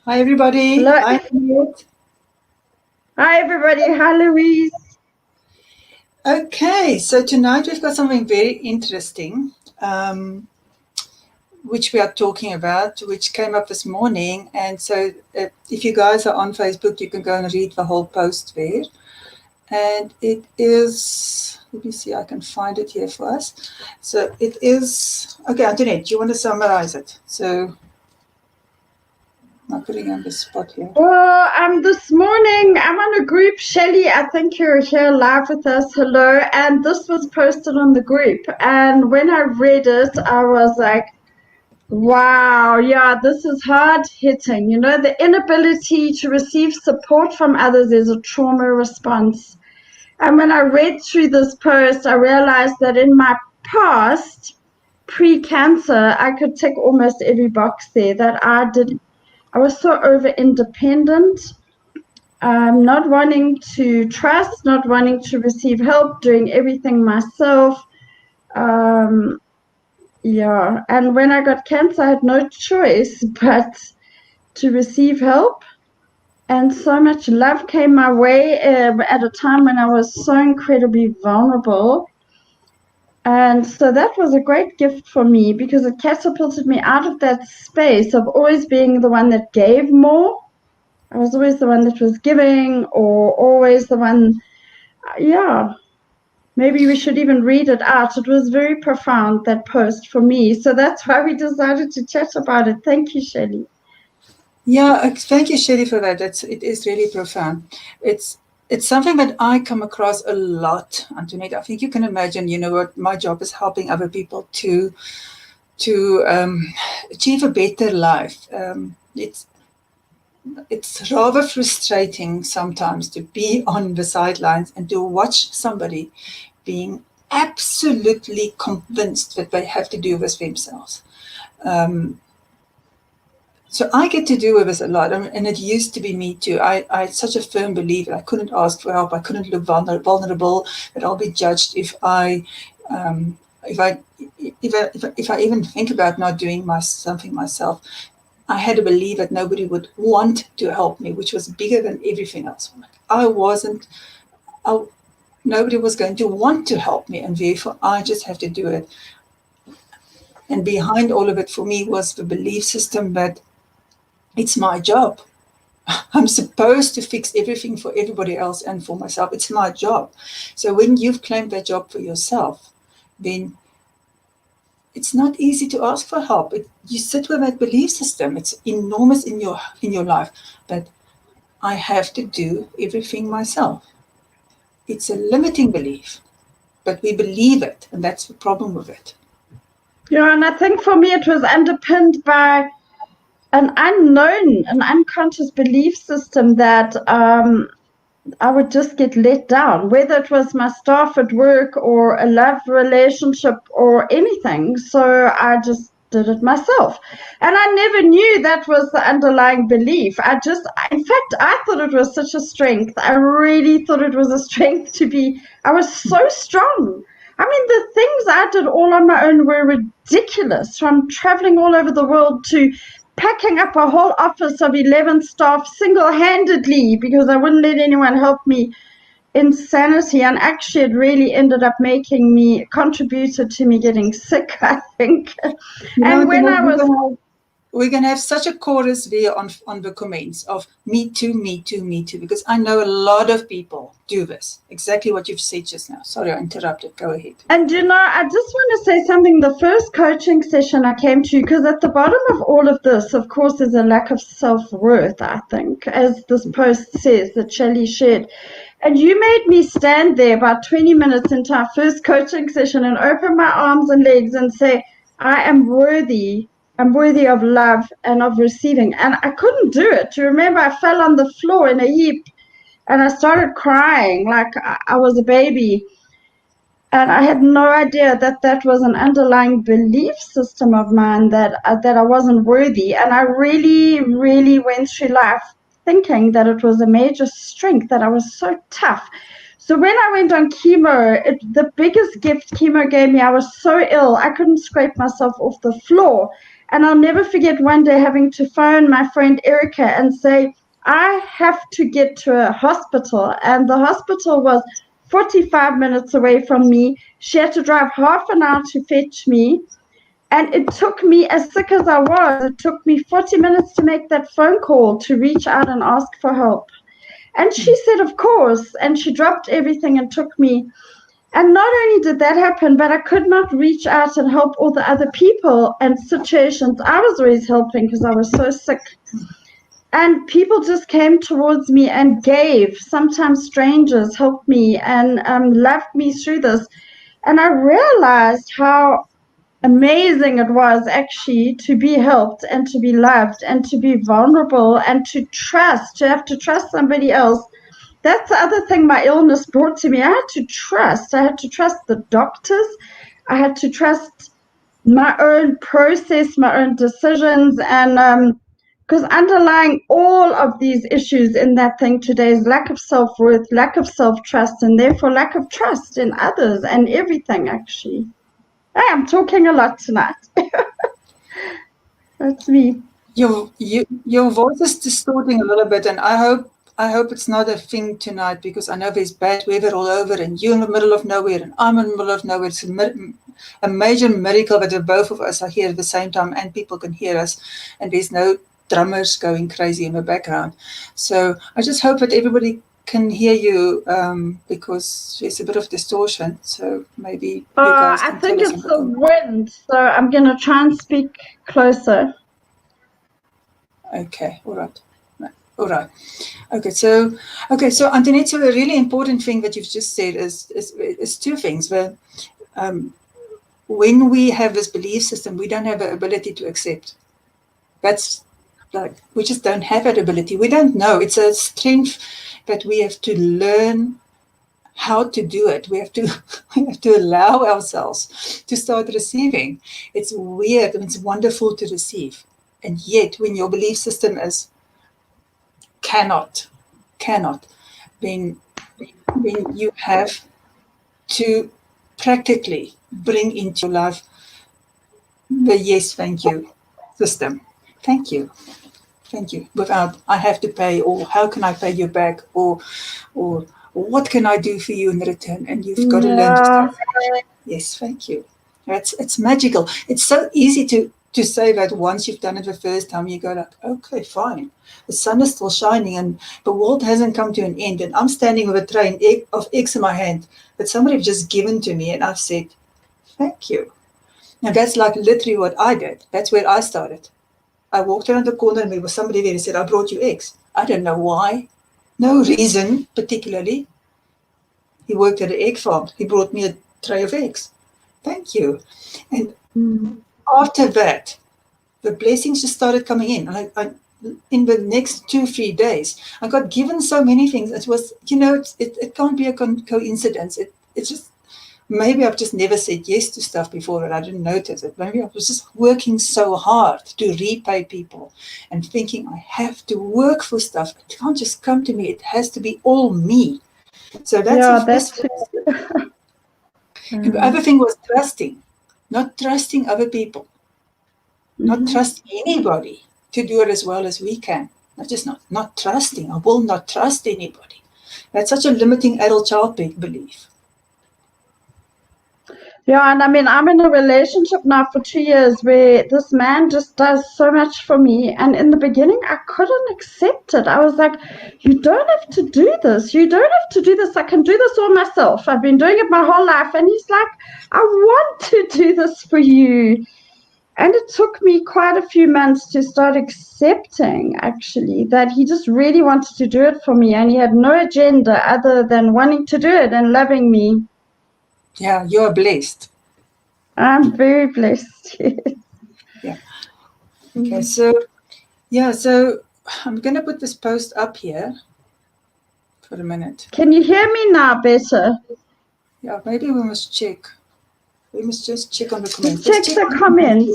Hi, everybody. Hello. Hi, Harriet. Hi, everybody. Hi, Louise. Okay, so tonight we've got something very interesting, um, which we are talking about, which came up this morning. And so, if you guys are on Facebook, you can go and read the whole post there. And it is, let me see, I can find it here for us. So it is, okay, Antoinette, do you want to summarize it? So, I'm putting you on the spot here. Well, this morning I'm on a group. Shelley, I think you're here live with us. Hello. And this was posted on the group. And when I read it, I was like, wow, yeah, this is hard hitting. You know, the inability to receive support from others is a trauma response. And when I read through this post, I realized that in my past, pre-cancer, I could tick almost every box there that I was so over independent, not wanting to trust, not wanting to receive help, doing everything myself. Um, yeah, and when I got cancer, I had no choice but to receive help. And so much love came my way at a time when I was so incredibly vulnerable. And so that was a great gift for me because it catapulted me out of that space of always being the one that gave more. I was always the one that was giving, or always the one, yeah. Maybe we should even read it out. It was very profound, that post for me. So that's why we decided to chat about it. Thank you, Shelley. Yeah, thank you, Sherry, for that. It is really profound. It's it's something that I come across a lot, Antoinette. I think you can imagine. You know what? My job is helping other people to achieve a better life. It's rather frustrating sometimes to be on the sidelines and to watch somebody being absolutely convinced that they have to do this themselves. Um, So I get to do with this a lot, and it used to be me too. I had such a firm belief that I couldn't ask for help. I couldn't look vulnerable. That I'll be judged um, if I, if I even think about not doing something myself. I had a belief that nobody would want to help me, which was bigger than everything else. I wasn't. I, Nobody was going to want to help me, and therefore I just have to do it. And behind all of it, for me, was the belief system that it's my job. I'm supposed to fix everything for everybody else and for myself. It's my job. So when you've claimed that job for yourself, then it's not easy to ask for help. You sit with that belief system. It's enormous in your life. But I have to do everything myself. It's a limiting belief, but we believe it, and that's the problem with it. Yeah, and I think for me it was underpinned by an unknown, an unconscious belief system that I would just get let down, whether it was my staff at work or a love relationship or anything. So I just did it myself. And I never knew that was the underlying belief. In fact, I thought it was such a strength. I really thought it was a strength I was so strong. I mean, the things I did all on my own were ridiculous, from traveling all over the world to packing up a whole office of 11 staff single-handedly because I wouldn't let anyone help me. Insanity. And actually it really ended up contributed to me getting sick, I think. You know, And when I was we're going to have such a chorus there on the comments of me too, me too, me too, because I know a lot of people do this. Exactly what you've said just now. Sorry, I interrupted. Go ahead. And I just want to say something. The first coaching session I came to, because at the bottom of all of this, of course, is a lack of self-worth, I think, as this post says that Shelley shared. And you made me stand there about 20 minutes into our first coaching session and open my arms and legs and say, I am worthy. I'm worthy of love and of receiving. And I couldn't do it. You remember, I fell on the floor in a heap and I started crying like I was a baby. And I had no idea that that was an underlying belief system of mine that I wasn't worthy. And I really, really went through life thinking that it was a major strength, that I was so tough. So when I went on chemo, the biggest gift chemo gave me, I was so ill, I couldn't scrape myself off the floor. And I'll never forget one day having to phone my friend Erica and say, I have to get to a hospital. And the hospital was 45 minutes away from me. She had to drive half an hour to fetch me. And it took me, as sick as I was, it took me 40 minutes to make that phone call to reach out and ask for help. And she said, of course. And she dropped everything and took me. And not only did that happen, but I could not reach out and help all the other people and situations I was always helping because I was so sick. And people just came towards me and gave. Sometimes strangers helped me and loved me through this. And I realized how amazing it was actually to be helped and to be loved and to be vulnerable and to have to trust somebody else. That's the other thing my illness brought to me. I had to trust. I had to trust the doctors. I had to trust my own process, my own decisions, and because underlying all of these issues in that thing today is lack of self-worth, lack of self-trust, and therefore lack of trust in others and everything, actually. I am talking a lot tonight. That's me. Your voice is distorting a little bit, and I hope it's not a thing tonight, because I know there's bad weather all over, and you're in the middle of nowhere, and I'm in the middle of nowhere. It's a major miracle that both of us are here at the same time, and people can hear us, and there's no drummers going crazy in the background. So I just hope that everybody can hear you, because there's a bit of distortion. So maybe you guys I can think tell us. it's the wind, so I'm going to try and speak closer. Okay, all right. All right. Okay, so Antoinette, so a really important thing that you've just said is two things. Where, when we have this belief system, we don't have the ability to accept. That's like, we just don't have that ability. We don't know. It's a strength that we have to learn how to do it. We have to allow ourselves to start receiving. It's weird and it's wonderful to receive. And yet, when your belief system is cannot, then you have to practically bring into your life the yes, thank you system. Thank you. Without I have to pay, or how can I pay you back, or what can I do for you in return? And you've got to learn to start. Yes, thank you. It's magical. It's so easy to say that once you've done it the first time, you go like, okay, fine. The sun is still shining and the world hasn't come to an end, and I'm standing with a tray of eggs in my hand that somebody just given to me, and I've said, thank you. Now that's like literally what I did. That's where I started. I walked around the corner and there was somebody there and said, I brought you eggs. I don't know why. No reason particularly. He worked at an egg farm. He brought me a tray of eggs. Thank you. And after that, the blessings just started coming in. In the next 2-3 days, I got given so many things. It was, it can't be a coincidence. It's just, maybe I've just never said yes to stuff before and I didn't notice it. Maybe I was just working so hard to repay people and thinking I have to work for stuff. It can't just come to me. It has to be all me. So that's And the other thing was trusting, not trusting other people, not trusting anybody to do it as well as we can. Not trusting. I will not trust anybody. That's such a limiting adult child belief. Yeah, and I mean, I'm in a relationship now for 2 years where this man just does so much for me. And in the beginning, I couldn't accept it. I was like, you don't have to do this. You don't have to do this. I can do this all myself. I've been doing it my whole life. And he's like, I want to do this for you. And it took me quite a few months to start accepting, actually, that he just really wanted to do it for me. And he had no agenda other than wanting to do it and loving me. Yeah, you're blessed. I'm very blessed. Yeah. Okay, so I'm going to put this post up here for a minute. Can you hear me now better? Yeah, maybe we must check. We must just check on the comments. Check the comments.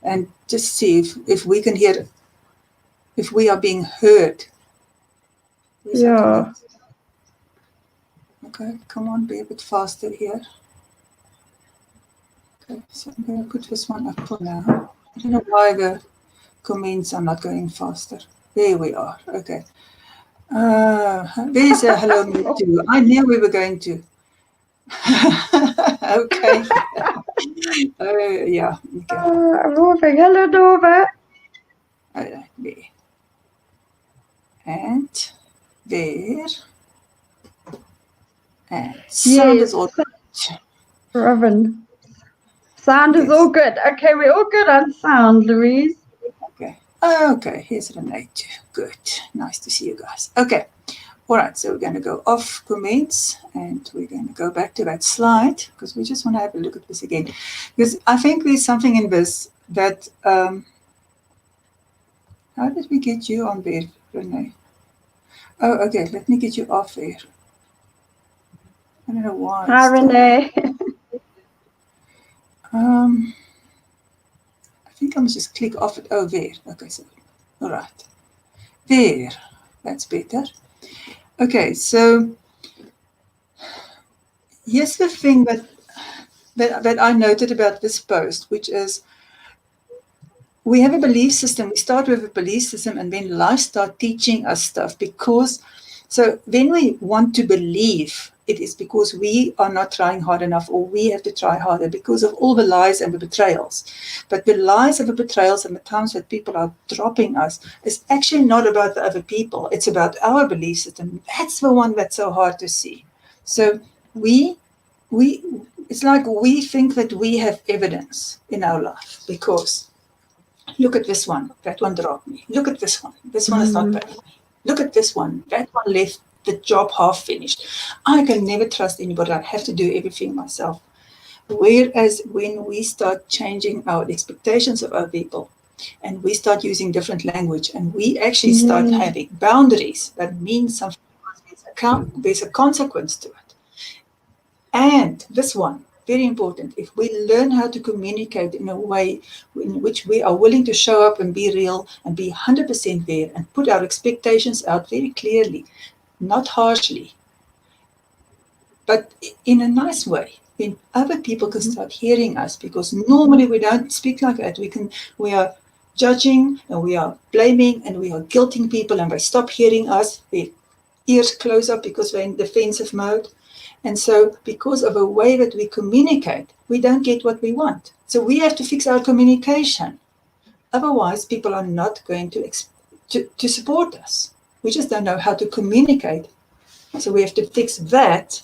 And just see if we can hear, if we are being heard. Yeah. Okay, come on, be a bit faster here. Okay, so I'm going to put this one up for now. I don't know why the comments are not going faster. There we are. Okay. There's a hello me too. I knew we were going to. Okay. Yeah. Okay. Moving. Hello, Nova. There. And there. And sound is Yes, all Robin. Sound is all yes. good. Okay, we're all good on sound, Louise. Okay. Okay. Here's Renee too. Good. Nice to see you guys. Okay. All right. So we're going to go off comments and we're going to go back to that slide because we just want to have a look at this again. Because I think there's something in this that. How did we get you on there, Renee? Oh, okay. Let me get you off there. I don't know why. Hi, Renee. I think I must just click off it. Oh, there. Okay, so, all right. There. That's better. Okay, so here's the thing that I noted about this post, which is we have a belief system. We start with a belief system and then life start teaching us stuff because, so when we want to believe, it is because we are not trying hard enough or we have to try harder because of all the lies and the betrayals. But the lies and the betrayals and the times that people are dropping us is actually not about the other people. It's about our belief system. That's the one that's so hard to see. So we it's like we think that we have evidence in our life because look at this one, that one dropped me. Look at this one is not paying me. Look at this one, that one left the job half finished. I can never trust anybody. I have to do everything myself. Whereas when we start changing our expectations of our people and we start using different language and we actually start having boundaries, that means something. There's a consequence to it. And this one, very important, if we learn how to communicate in a way in which we are willing to show up and be real and be 100% there and put our expectations out very clearly, not harshly, but in a nice way, then other people can start hearing us because normally we don't speak like that. We are judging and we are blaming and we are guilting people and they stop hearing us. Their ears close up because we're in defensive mode. And so because of a way that we communicate, we don't get what we want. So we have to fix our communication. Otherwise, people are not going to support us. We just don't know how to communicate. So we have to fix that,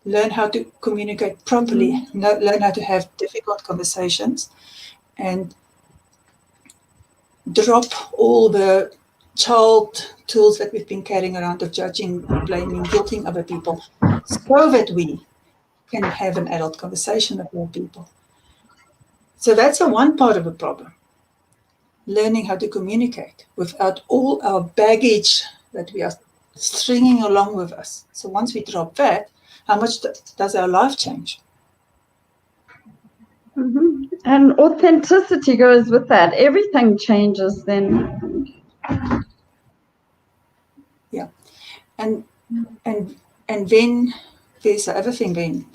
learn how to communicate properly, learn how to have difficult conversations, and drop all the child tools that we've been carrying around of judging, blaming, guilting other people, so that we can have an adult conversation with all people. So that's a one part of the problem. Learning how to communicate without all our baggage that we are stringing along with us. So once we drop that, how much does our life change? And authenticity goes with that. Everything changes then. Yeah. And then there's the other thing then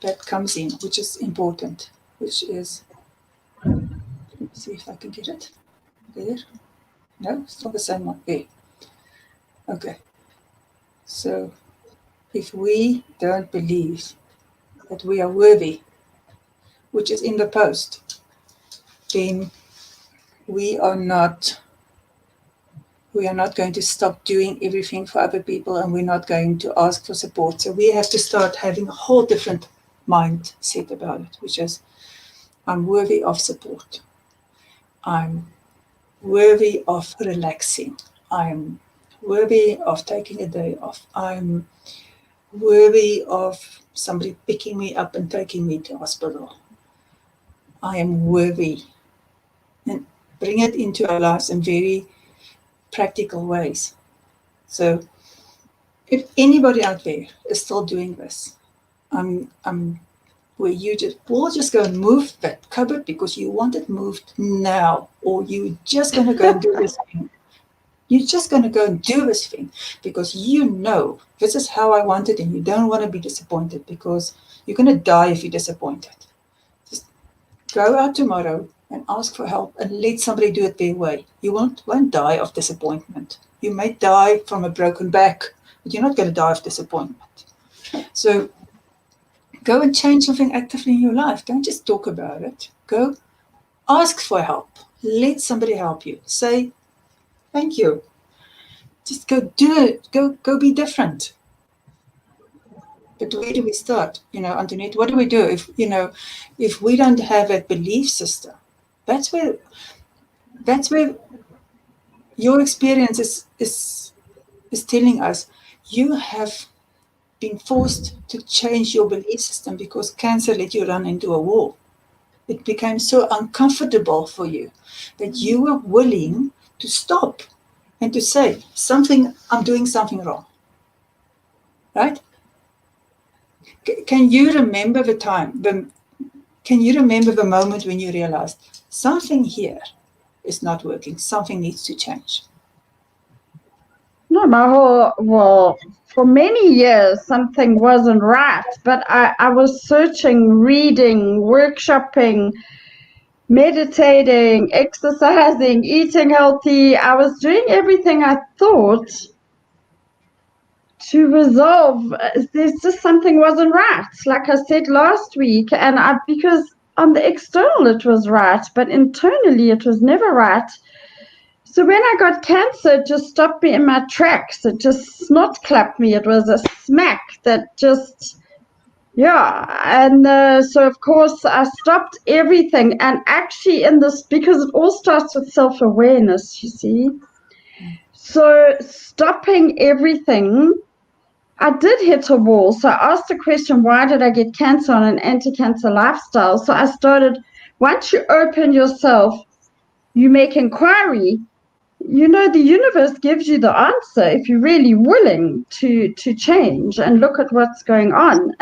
that comes in, which is important, which is, let me see if I can get it. There. No, it's not the same one. There. Okay. So if we don't believe that we are worthy, which is in the post, then we are not going to stop doing everything for other people and we're not going to ask for support. So we have to start having a whole different mindset about it, which is I'm worthy of support. I'm worthy of relaxing. I'm worthy of taking a day off. I'm worthy of somebody picking me up and taking me to hospital. I am worthy. And bring it into our lives in very practical ways. So if anybody out there is still doing this, where you will just go and move that cupboard because you want it moved now, or you're just going to go and do this thing. You're just going to go and do this thing because you know this is how I want it and you don't want to be disappointed because you're going to die if you're disappointed. Just go out tomorrow and ask for help and let somebody do it their way. You won't die of disappointment. You may die from a broken back, but you're not going to die of disappointment. So go and change something actively in your life. Don't just talk about it. Go ask for help. Let somebody help you. Say, thank you. Just go do it. Go be different. But where do we start? Underneath, what do we do if we don't have a belief system? That's where your experience is telling us you have been forced to change your belief system because cancer let you run into a wall. It became so uncomfortable for you that you were willing to stop and to say, I'm doing something wrong. Right? Can you remember the moment when you realized something here is not working, something needs to change? No, for many years, something wasn't right, but I was searching, reading, workshopping, meditating, exercising, eating healthy. I was doing everything I thought to resolve. There's just something wasn't right, like I said last week, and because on the external it was right, but internally it was never right. So when I got cancer, it just stopped me in my tracks. It just snot clapped me. It was a smack that just, yeah. And so, of course, I stopped everything. And actually, because it all starts with self awareness, you see. So, stopping everything, I did hit a wall. So, I asked the question, why did I get cancer on an anti cancer lifestyle? So, I started, once you open yourself, you make inquiry. The universe gives you the answer if you're really willing to change and look at what's going on.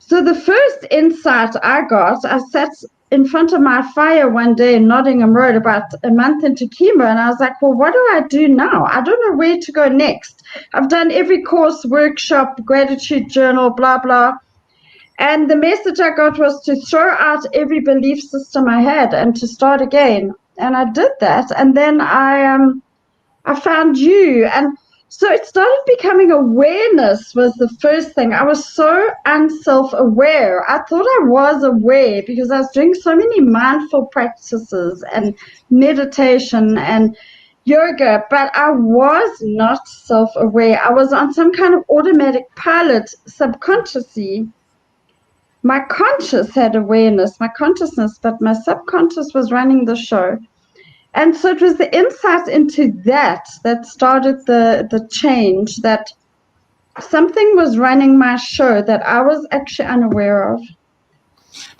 So the first insight I got, I sat in front of my fire one day in Nottingham Road about a month into chemo, and I was like, well, what do I do now? I don't know where to go next. I've done every course, workshop, gratitude journal, blah, blah. And the message I got was to throw out every belief system I had and to start again. And I did that. And then I found you. And so it started becoming awareness was the first thing. I was so unself-aware. I thought I was aware because I was doing so many mindful practices and meditation and yoga, but I was not self-aware. I was on some kind of automatic pilot subconsciously. My conscious had awareness, my consciousness, but my subconscious was running the show. And so it was the insight into that started the change, that something was running my show that I was actually unaware of.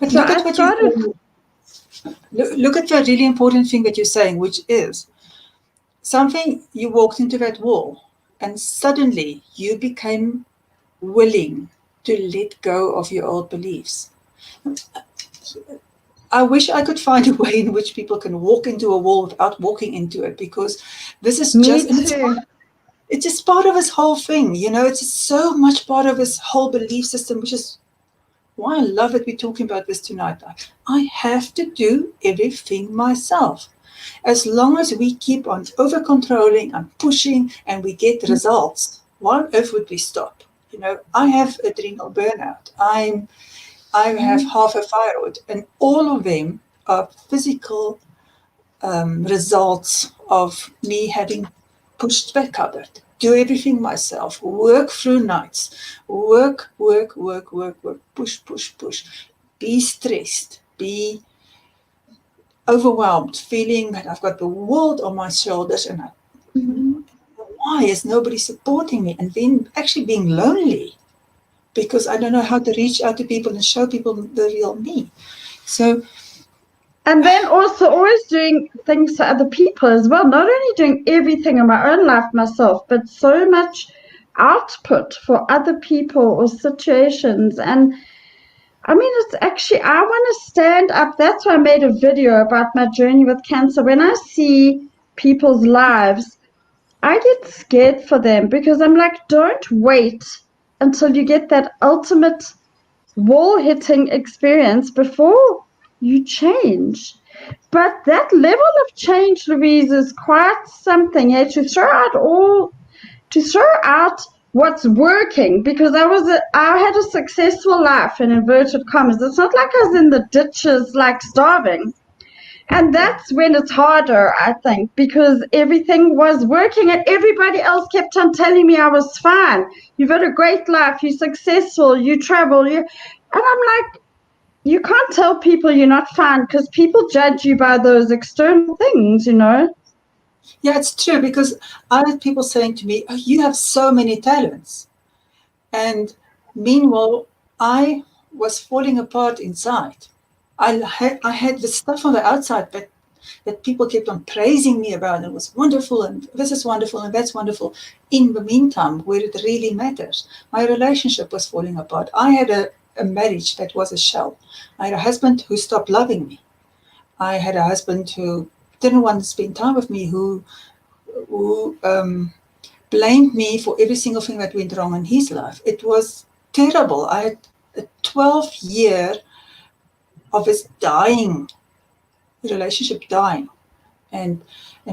But so I started. Look at the really important thing that you're saying, which is something, you walked into that wall and suddenly you became willing to let go of your old beliefs. I wish I could find a way in which people can walk into a wall without walking into it, because this is it's just part of his whole thing. It's just so much part of his whole belief system, which is why I love that we're talking about this tonight. I have to do everything myself. As long as we keep on over-controlling and pushing and we get results, why on earth would we stop? I have adrenal burnout. I have half a thyroid, and all of them are physical results of me having pushed that cupboard, do everything myself, work through nights, work, push, be stressed, be overwhelmed, feeling that I've got the world on my shoulders and why is nobody supporting me? And then actually being lonely because I don't know how to reach out to people and show people the real me. So, and then also always doing things for other people as well, not only doing everything in my own life myself, but so much output for other people or situations. And I mean, it's actually, I want to stand up. That's why I made a video about my journey with cancer. When I see people's lives, I get scared for them because I'm like, don't wait until you get that ultimate wall hitting experience before you change. But that level of change, Louise, is quite something. Yeah, to throw out what's working, because I had a successful life in inverted commas. It's not like I was in the ditches like starving. And that's when it's harder, I think, because everything was working and everybody else kept on telling me I was fine. You've had a great life, you're successful, you travel, and I'm like, you can't tell people you're not fine because people judge you by those external things, you know. Yeah, it's true, because I had people saying to me, oh, you have so many talents. And meanwhile, I was falling apart inside. I had the stuff on the outside, but that people kept on praising me about. It was wonderful, and this is wonderful, and that's wonderful. In the meantime, where it really matters, my relationship was falling apart. I had a marriage that was a shell. I had a husband who stopped loving me. I had a husband who didn't want to spend time with me, who blamed me for every single thing that went wrong in his life. It was terrible. I had a 12-year of his dying, relationship dying, and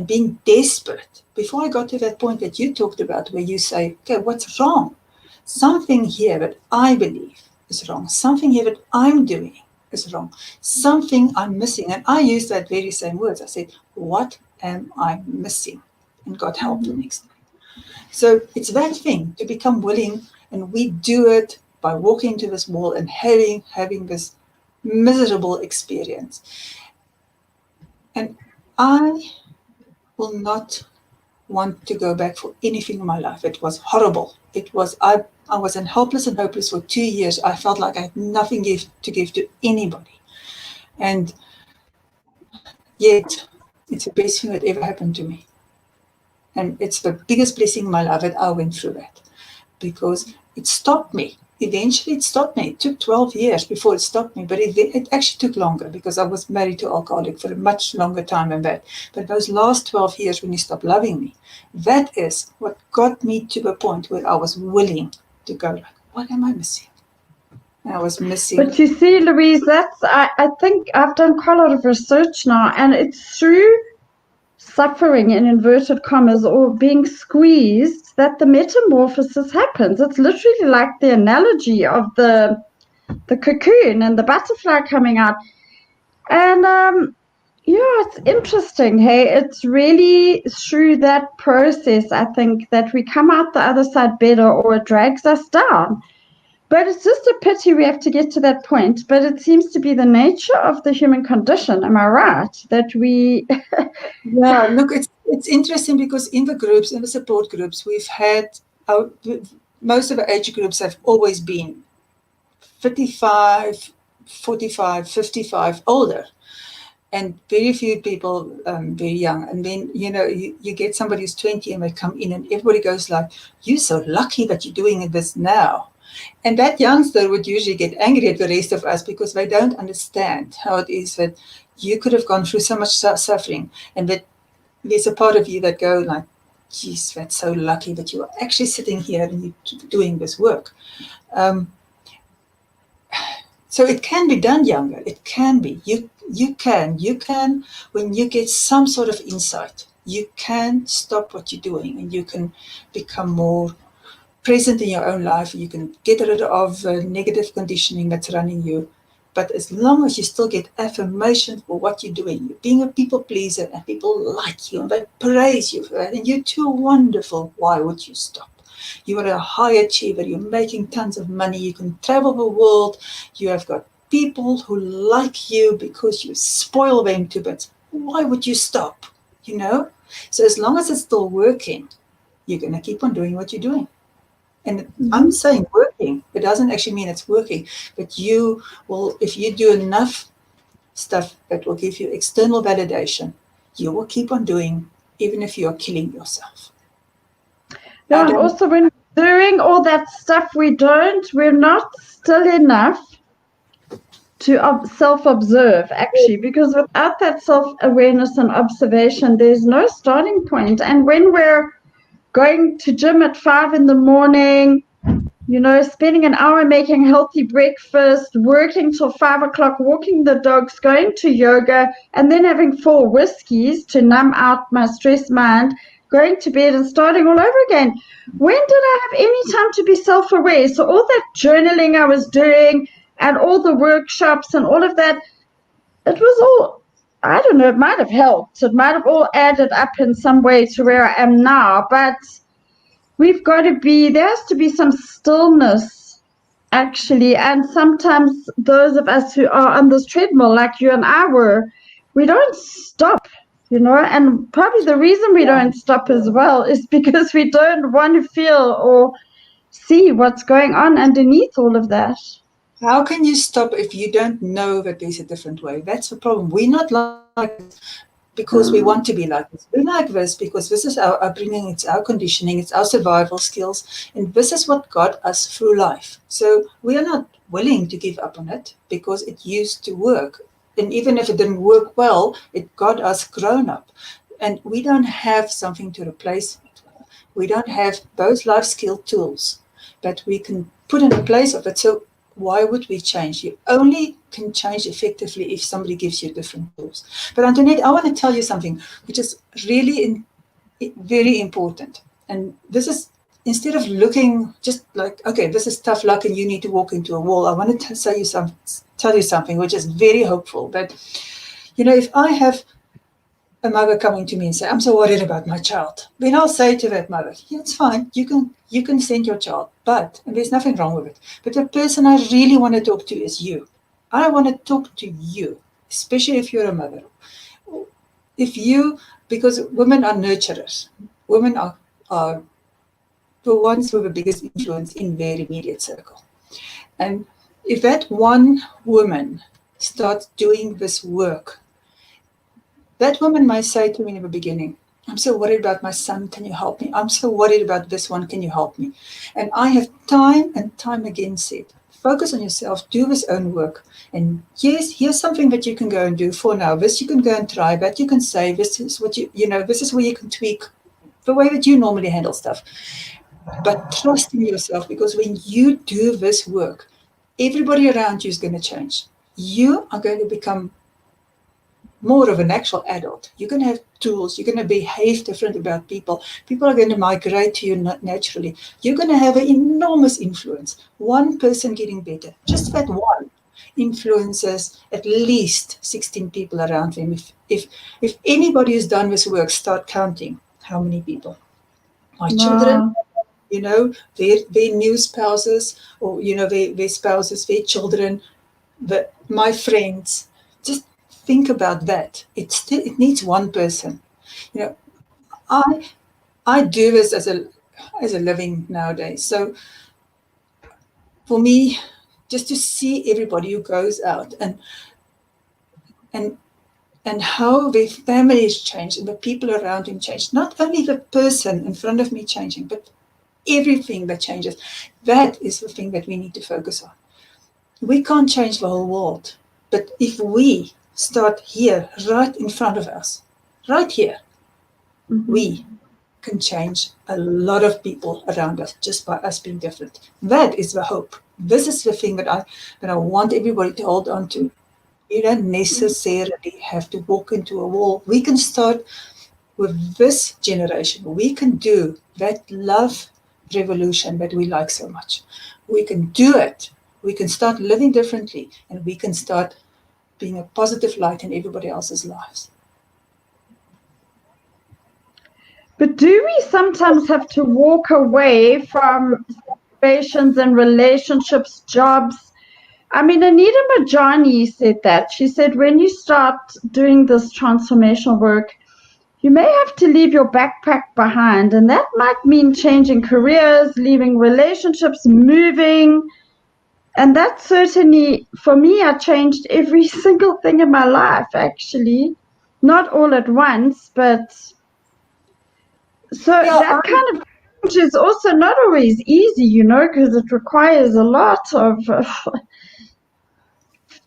being desperate. Before I got to that point that you talked about, where you say, okay, what's wrong? Something here that I believe is wrong. Something here that I'm doing is wrong. Something I'm missing. And I used that very same words. I said, what am I missing? And God help the next time. So it's that thing, to become willing, and we do it by walking into this wall and having this miserable experience. And I will not want to go back for anything in my life. It was horrible. I was helpless and hopeless for 2 years. I felt like I had nothing to give to anybody. And yet, it's the best thing that ever happened to me. And it's the biggest blessing in my life that I went through that, because it stopped me. Eventually, it stopped me. It took 12 years before it stopped me, but it actually took longer, because I was married to an alcoholic for a much longer time than that. But those last 12 years, when he stopped loving me, that is what got me to the point where I was willing to go, like, what am I missing? And I was missing. But you see, Louise, I think I've done quite a lot of research now, and it's through suffering in inverted commas or being squeezed that the metamorphosis happens. It's literally like the analogy of the cocoon and the butterfly coming out. And yeah, it's interesting. Hey, it's really through that process, I think, that we come out the other side better, or it drags us down. But it's just a pity we have to get to that point. But it seems to be the nature of the human condition. Am I right? That we Yeah, look, it's interesting, because in the support groups, we've had most of the age groups have always been 55, 45, 55, older, and very few people very young. And then, you get somebody who's 20 and they come in and everybody goes like, you're so lucky that you're doing this now. And that youngster would usually get angry at the rest of us, because they don't understand how it is that you could have gone through so much suffering, and that there's a part of you that go like, geez, that's so lucky that you are actually sitting here and you're doing this work. So it can be done younger. It can be. You can, when you get some sort of insight, you can stop what you're doing, and you can become more present in your own life. You can get rid of negative conditioning that's running you. But as long as you still get affirmation for what you're doing, you're being a people pleaser, and people like you and they praise you for that, and you're too wonderful, why would you stop? You are a high achiever, you're making tons of money, you can travel the world, you have got people who like you because you spoil them to bits. Why would you stop? So as long as it's still working, you're going to keep on doing what you're doing. And I'm saying working. It doesn't actually mean it's working, but you will, if you do enough stuff that will give you external validation, you will keep on doing, even if you are killing yourself. Yeah, and also when doing all that stuff, we're not still enough to self-observe, actually, because without that self-awareness and observation, there's no starting point. And when we're going to gym at 5 in the morning, Spending an hour making healthy breakfast, working till 5 o'clock, walking the dogs, going to yoga, and then having 4 whiskeys to numb out my stressed mind, going to bed and starting all over again. When did I have any time to be self aware? So, all that journaling I was doing and all the workshops and all of that, it was all, I don't know, it might have helped. It might have all added up in some way to where I am now, but there has to be some stillness actually. And sometimes those of us who are on this treadmill, like you and I were, we don't stop. And probably the reason we Yeah. don't stop as well is because we don't want to feel or see what's going on underneath all of that. How can you stop if you don't know that there's a different way? That's the problem. We're not like this because we want to be like this. We're like this because this is our upbringing, it's our conditioning, it's our survival skills, and this is what got us through life. So we are not willing to give up on it because it used to work. And even if it didn't work well, it got us grown up. And we don't have something to replace it. We don't have those life skill tools that we can put in the place of it. So why would we change? You only can change effectively if somebody gives you different tools. But Antoinette, I want to tell you something which is really very important. And this is, instead of looking just like, okay, this is tough luck and you need to walk into a wall, I want to tell you something which is very hopeful. That, if I have a mother coming to me and say, I'm so worried about my child, then I'll say to that mother, yeah, it's fine. You can send your child, and there's nothing wrong with it. But the person I really want to talk to is you. I want to talk to you, especially if you're a mother. Because women are nurturers. Women are the ones with the biggest influence in their immediate circle. And if that one woman starts doing this work, that woman might say to me in the beginning, I'm so worried about my son, can you help me? I'm so worried about this one, can you help me? And I have time and time again said, focus on yourself, do this own work. And yes, here's something that you can go and do for now. This you can go and try, that you can say, this is what this is where you can tweak the way that you normally handle stuff. But trust in yourself, because when you do this work, everybody around you is going to change. You are going to become more of an actual adult. You're going to have tools. You're going to behave different about people. People are going to migrate to you naturally. You're going to have an enormous influence. One person getting better, just that one, influences at least 16 people around them. If anybody who's done this work, start counting how many people. My children, Wow. their new spouses, or their spouses, their children, my friends. Just think about that. It needs one person. You know, I I do this as a living nowadays. So for me, just to see everybody who goes out and and how their families change and the people around him change. Not only the person in front of me changing, but everything that changes. That is the thing that we need to focus on. We can't change the whole world, but if we start here, right in front of us, right here, we can change a lot of people around us just by us being different. That is the hope. This is the thing that I want everybody to hold on to. You don't necessarily have to walk into a wall. We can start with this generation. We can do that love revolution that we like so much. We can do it. We can start living differently, and we can start being a positive light in everybody else's lives. But do we sometimes have to walk away from situations and relationships, jobs? I mean, Anita Majani said that. She said, when you start doing this transformational work, you may have to leave your backpack behind. And that might mean changing careers, leaving relationships, moving. And that certainly, for me, I changed every single thing in my life, actually. Not all at once, but so Yeah, that kind of change is also not always easy, because it requires a lot of.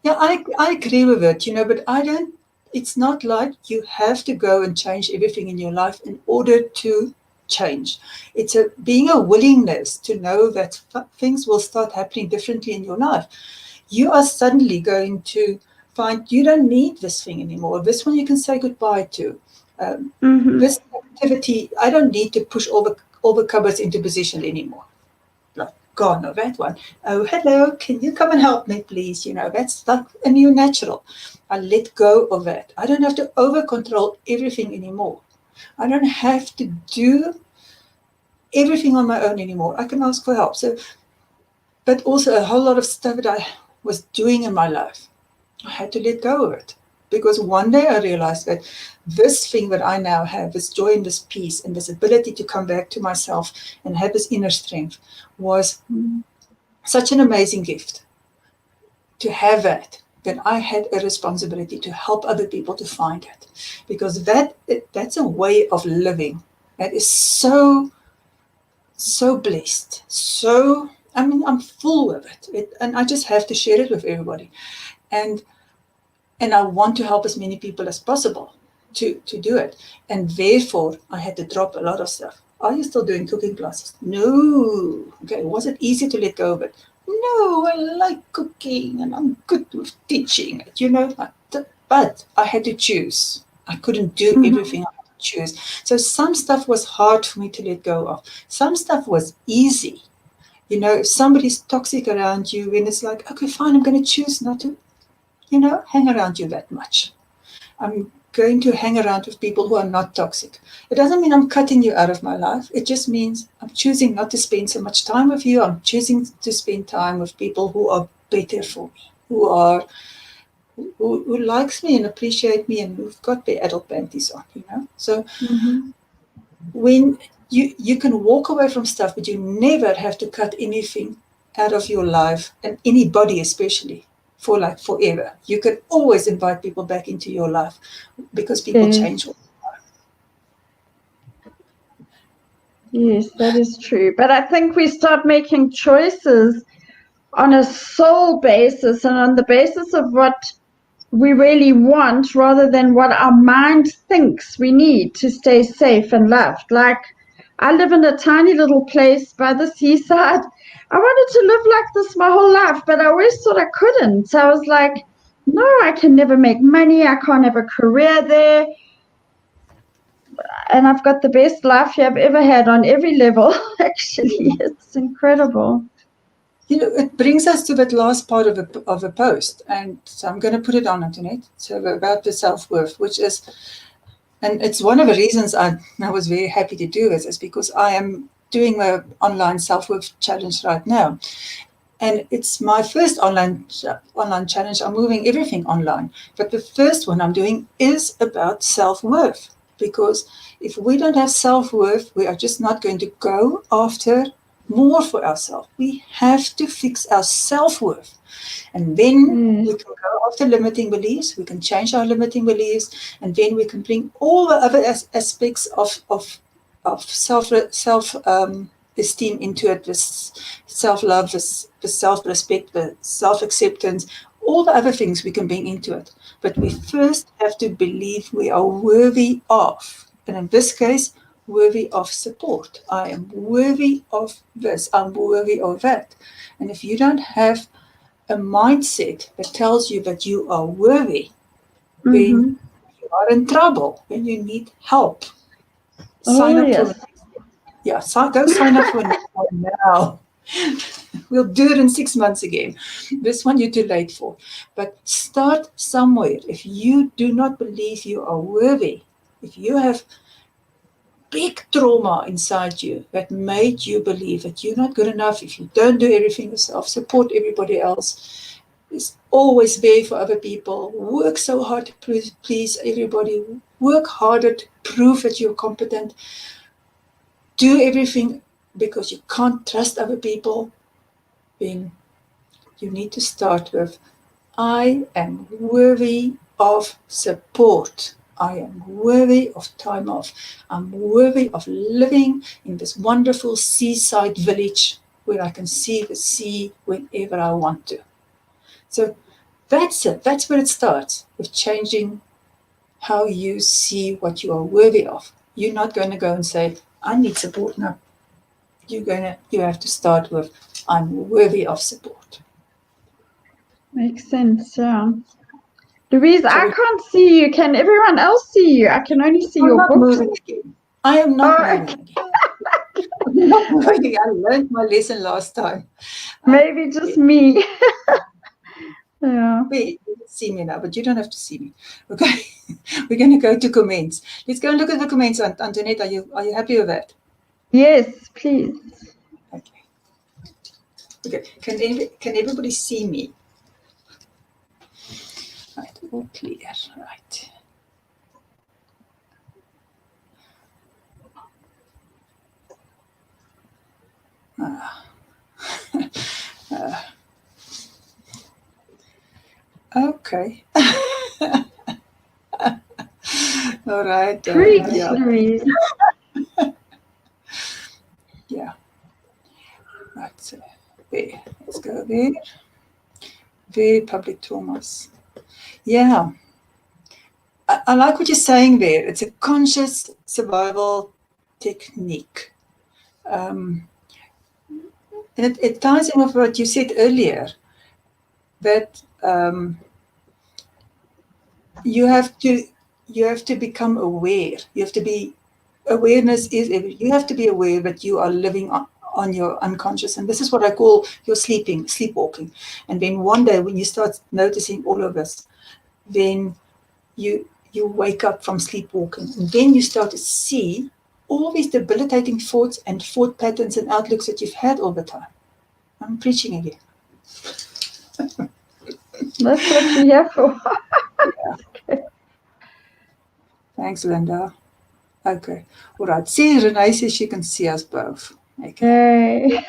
I agree with it, but I don't. It's not like you have to go and change everything in your life in order to change. It's being a willingness to know that things will start happening differently in your life. You are suddenly going to find you don't need this thing anymore. This one you can say goodbye to. This activity, I don't need to push all the cupboards into position anymore. Like, God, no, that one. Oh, hello, can you come and help me, please? That's like a new natural. I let go of that. I don't have to over control everything anymore. I don't have to do everything on my own anymore. I can ask for help. So, but also a whole lot of stuff that I was doing in my life, I had to let go of it. Because one day I realized that this thing that I now have, this joy and this peace and this ability to come back to myself and have this inner strength, was such an amazing gift. To have that, then I had a responsibility to help other people to find it. Because that's a way of living that is so blessed. I'm full of it. And I just have to share it with everybody. And I want to help as many people as possible to do it. And therefore, I had to drop a lot of stuff. Are you still doing cooking classes? No. Okay, was it easy to let go of it? No, I like cooking and I'm good with teaching it, but I had to choose. I couldn't do everything. I had to choose. So some stuff was hard for me to let go of. Some stuff was easy. If somebody's toxic around you, and it's like, okay, fine, I'm going to choose not to hang around you that much. I'm going to hang around with people who are not toxic. It doesn't mean I'm cutting you out of my life. It just means I'm choosing not to spend so much time with you. I'm choosing to spend time with people who are better for me, who likes me and appreciate me and who've got their adult panties on. So when you can walk away from stuff, but you never have to cut anything out of your life, and anybody especially, for like forever. You can always invite people back into your life because people change. Yes, that is true. But I think we start making choices on a soul basis and on the basis of what we really want rather than what our mind thinks we need to stay safe and loved. Like, I live in a tiny little place by the seaside. I wanted to live like this my whole life, but I always thought I couldn't. So I was like, no, I can never make money. I can't have a career there. And I've got the best life I've ever had on every level. Actually, it's incredible. It brings us to that last part of a post, and so I'm going to put it on, Antoinette. So about the self-worth, which is, and it's one of the reasons I was very happy to do this, is because I am doing an online self-worth challenge right now. And it's my first online challenge. I'm moving everything online. But the first one I'm doing is about self-worth. Because if we don't have self-worth, we are just not going to go after more for ourselves. We have to fix our self-worth. And then we can go after limiting beliefs. We can change our limiting beliefs. And then we can bring all the other aspects of self-esteem into it, this self-love, this self-respect, the self-acceptance, all the other things we can bring into it. But we first have to believe we are worthy of, and in this case, worthy of support. I am worthy of this. I'm worthy of that. And if you don't have a mindset that tells you that you are worthy, then you are in trouble, then you need help. Sign up for go sign up for now. We'll do it in 6 months again. This one you're too late for. But start somewhere. If you do not believe you are worthy, if you have big trauma inside you that made you believe that you're not good enough, if you don't do everything yourself, support everybody else, is always there for other people, work so hard to please everybody, work harder to prove that you're competent, do everything because you can't trust other people, then you need to start with, I am worthy of support. I am worthy of time off. I'm worthy of living in this wonderful seaside village where I can see the sea whenever I want to. So that's it. That's where it starts, with changing how you see what you are worthy of. You're not going to go and say, I need support now. You have to start with, I'm worthy of support. Makes sense, yeah. Louise, So I can't see you. Can everyone else see you? I can only see I'm your not books. moving again. I am not Oh, moving again. I'm not moving again. I learned my lesson last time. maybe just me. Yeah. Wait, you can see me now, but you don't have to see me. Okay, we're going to go to comments. Let's go and look at the comments. Antoinette, are you happy with that? Yes, please. Okay. Okay. Can everybody see me? Right. All clear. Right. Okay. All right. Preach, Yeah. Louise. Yeah. Right. So there. Let's go there. Very public traumas. Yeah. I like what you're saying there. It's a conscious survival technique. And it ties in with what you said earlier, that you have to become aware. You have to be awareness is you have to be aware that you are living on your unconscious, and this is what I call your sleepwalking. And then one day when you start noticing all of this, then you wake up from sleepwalking, and then you start to see all these debilitating thoughts and thought patterns and outlooks that you've had all the time. I'm preaching again. That's what you're here for. Yeah. Thanks, Linda. Okay. All right. See, Renee says she can see us both. Okay. Yay.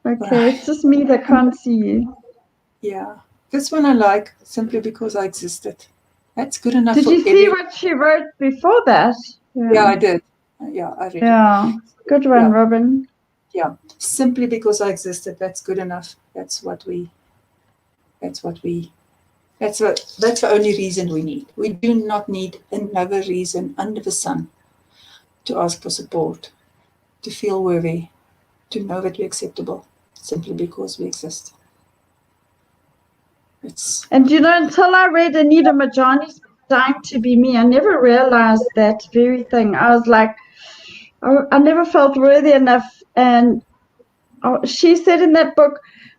Okay, Right. it's just me that can't see you. Yeah. This one I like simply because I existed. That's good enough Did for you see every. what she wrote before that? Yeah, I did. Yeah, I read it. Yeah. Good one, Yeah. Robin. Yeah. Simply because I existed. That's good enough. That's what we. That's the only reason we need. We do not need another reason under the sun to ask for support, to feel worthy, to know that we're acceptable, simply because we exist. It's And until I read Anita Majani's Dying to Be Me, I never realized that very thing. I was like, I never felt worthy enough. And she said in that book,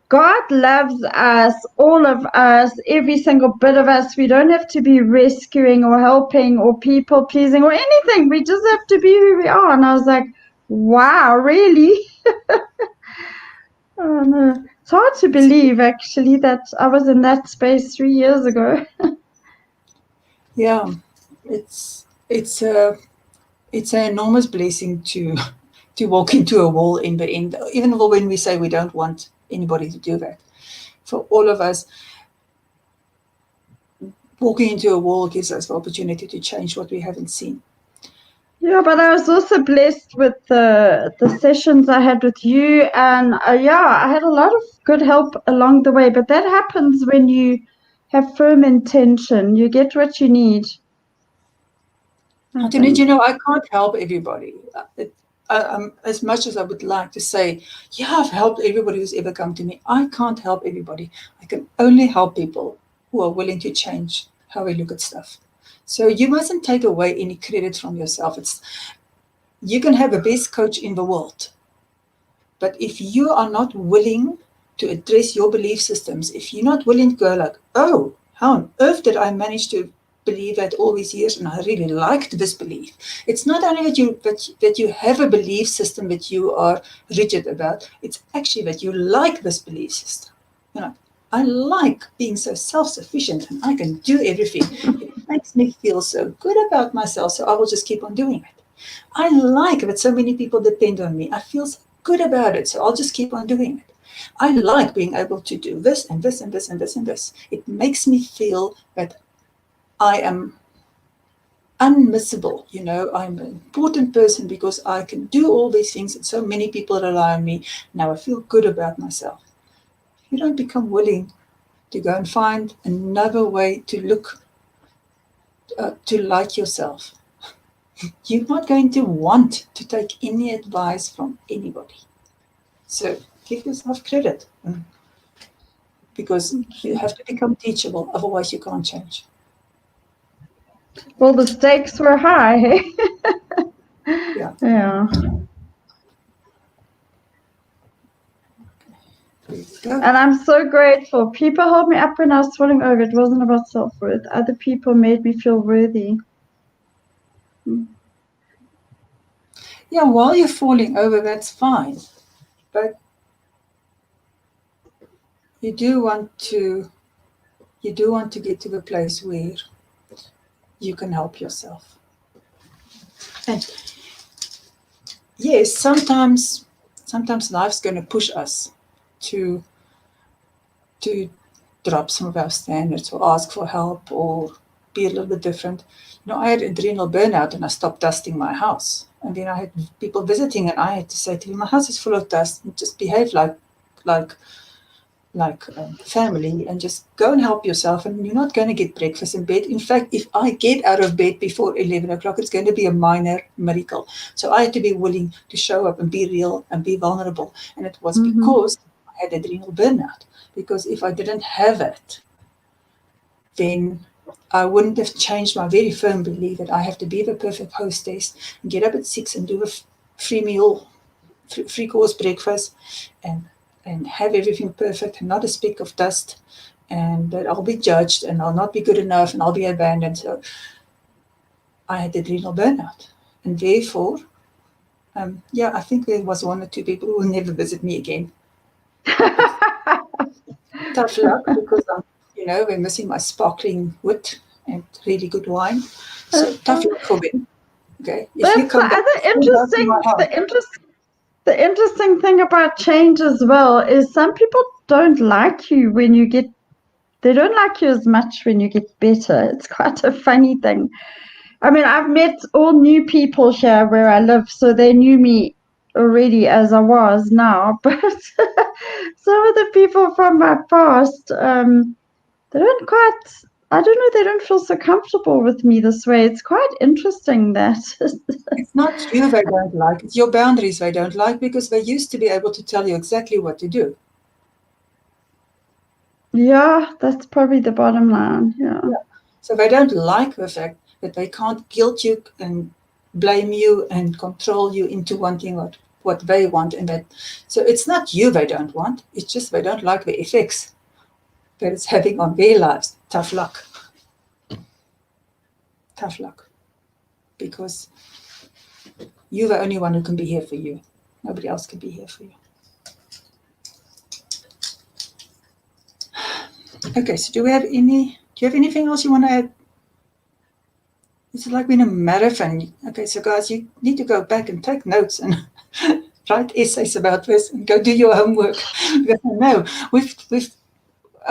God loves us, all of us, every single bit of us. We don't have to be rescuing or helping or people pleasing or anything. We just have to be who we are. And I was like, wow, really? Oh, no. It's hard to believe, actually, that I was in that space 3 years ago. yeah, it's an enormous blessing to walk into a wall in the end, even when we say we don't want anybody to do that. For all of us, walking into a wall gives us the opportunity to change what we haven't seen. Yeah, but I was also blessed with the sessions I had with you, and I had a lot of good help along the way. But that happens when you have firm intention. You get what you need. I Antoinette, think. I can't help everybody. As much as I would like to say, yeah, I've helped everybody who's ever come to me, I can't help everybody. I can only help people who are willing to change how we look at stuff. So you mustn't take away any credit from yourself. You can have the best coach in the world, but if you are not willing to address your belief systems, if you're not willing to go like, oh, how on earth did I manage to believe that all these years, and I really liked this belief. It's not only that you have a belief system that you are rigid about, it's actually that you like this belief system. I like being so self-sufficient and I can do everything. It makes me feel so good about myself, so I will just keep on doing it. I like that so many people depend on me. I feel so good about it, so I'll just keep on doing it. I like being able to do this and this and this and this and this. It makes me feel that I am unmissable. I'm an important person because I can do all these things and so many people rely on me. Now I feel good about myself. If you don't become willing to go and find another way to look, to like yourself, you're not going to want to take any advice from anybody. So give yourself credit, because you have to become teachable, otherwise you can't change. Well, the stakes were high. Yeah. Yeah. There you go. And I'm so grateful. People held me up when I was falling over. It wasn't about self-worth. Other people made me feel worthy. Yeah, while you're falling over, that's fine. But you do want to get to the place where you can help yourself. And yes, sometimes life's going to push us to drop some of our standards or ask for help or be a little bit different. I had adrenal burnout and I stopped dusting my house. And then I had people visiting and I had to say to them, my house is full of dust, and just behave like family and just go and help yourself, and you're not going to get breakfast in bed. In fact, if I get out of bed before 11 o'clock, it's going to be a minor miracle. So I had to be willing to show up and be real and be vulnerable. And it was because I had adrenal burnout. Because if I didn't have it, then I wouldn't have changed my very firm belief that I have to be the perfect hostess and get up at 6 and do a free meal, free course breakfast, and have everything perfect and not a speck of dust, and that I'll be judged and I'll not be good enough and I'll be abandoned. So I had adrenal burnout. And therefore, I think there was one or two people who will never visit me again. Tough luck, because we're missing my sparkling wit and really good wine. So tough luck for them. Okay. If you come back, the interesting thing about change as well is some people don't like you when you get. They don't like you as much when you get better. It's quite a funny thing. I mean, I've met all new people here where I live, so they knew me already as I was now. But some of the people from my past, they don't quite. I don't know. They don't feel so comfortable with me this way. It's quite interesting that. It's not you they don't like, it's your boundaries they don't like, because they used to be able to tell you exactly what to do. Yeah, that's probably the bottom line. Yeah. So they don't like the fact that they can't guilt you and blame you and control you into wanting what they want. So it's not you they don't want, it's just they don't like the effects that it's having on their lives. Tough luck. Tough luck. Because you're the only one who can be here for you. Nobody else can be here for you. Okay, so do you have anything else you want to add? It's like being a marathon. Okay, so guys, you need to go back and take notes and write essays about this and go do your homework. No,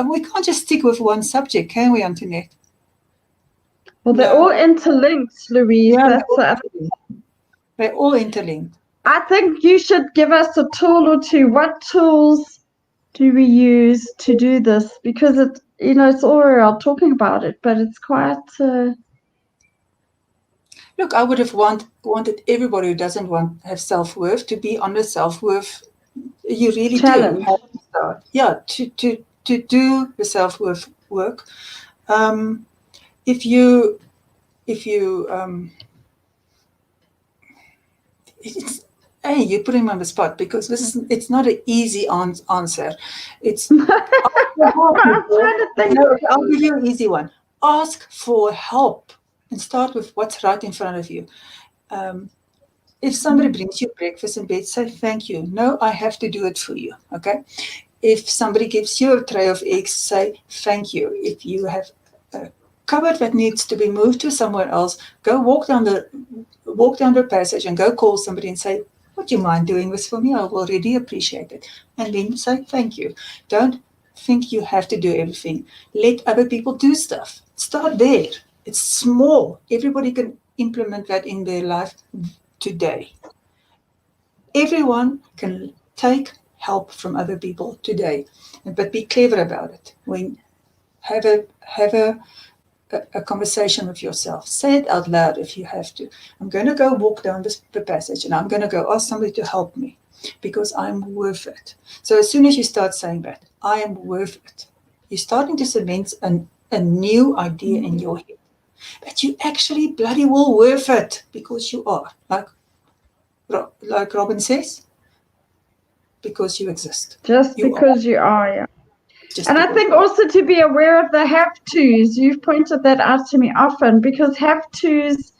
we can't just stick with one subject, can we, Antoinette? Well, they're all interlinked, Louise. Yeah, That's they're all interlinked. I think you should give us a tool or two. What tools do we use to do this? Because it's all around talking about it, but it's quite. Look, I would have wanted everybody who doesn't have self-worth to be on the self-worth. You really challenge. do have to start. Yeah, to do the self-worth work. If you you're putting me on the spot, because it's not an easy answer. It's I'll give you an easy one. Ask for help and start with what's right in front of you. If somebody brings you breakfast in bed, say thank you. No, I have to do it for you. Okay. If somebody gives you a tray of eggs, say thank you. If you have a cupboard that needs to be moved to somewhere else, go walk down the passage and go call somebody and say, would you mind doing this for me? I will really appreciate it. And then say thank you. Don't think you have to do everything. Let other people do stuff. Start there. It's small. Everybody can implement that in their life today. Everyone can take help from other people today, but be clever about it. When have a a conversation with yourself. Say it out loud if you have to. I'm going to go walk down the passage and I'm going to go ask somebody to help me because I'm worth it. So as soon as you start saying that, I am worth it, you're starting to cement a new idea in your head that you actually bloody well worth it because you are. Like Robin says, because you exist. Just You are. because you are, yeah. Just And I because think you are. also to be aware of the have tos. You've pointed that out to me often because have tos,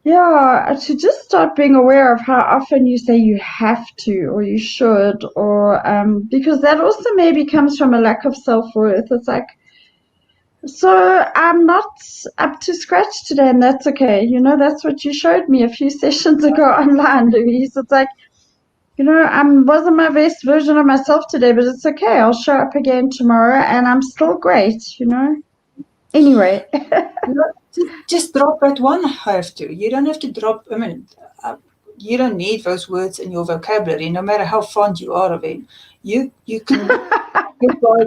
yeah, to just start being aware of how often you say you have to or you should, or because that also maybe comes from a lack of self worth. It's like, so I'm not up to scratch today, and that's okay. You know, that's what you showed me a few sessions ago online, Louise. It's like, you know, I wasn't my best version of myself today, but it's okay. I'll show up again tomorrow, and I'm still great. You know. Anyway. Just drop that one have to. You don't have to drop, you don't need those words in your vocabulary, no matter how fond you are of them. You can get by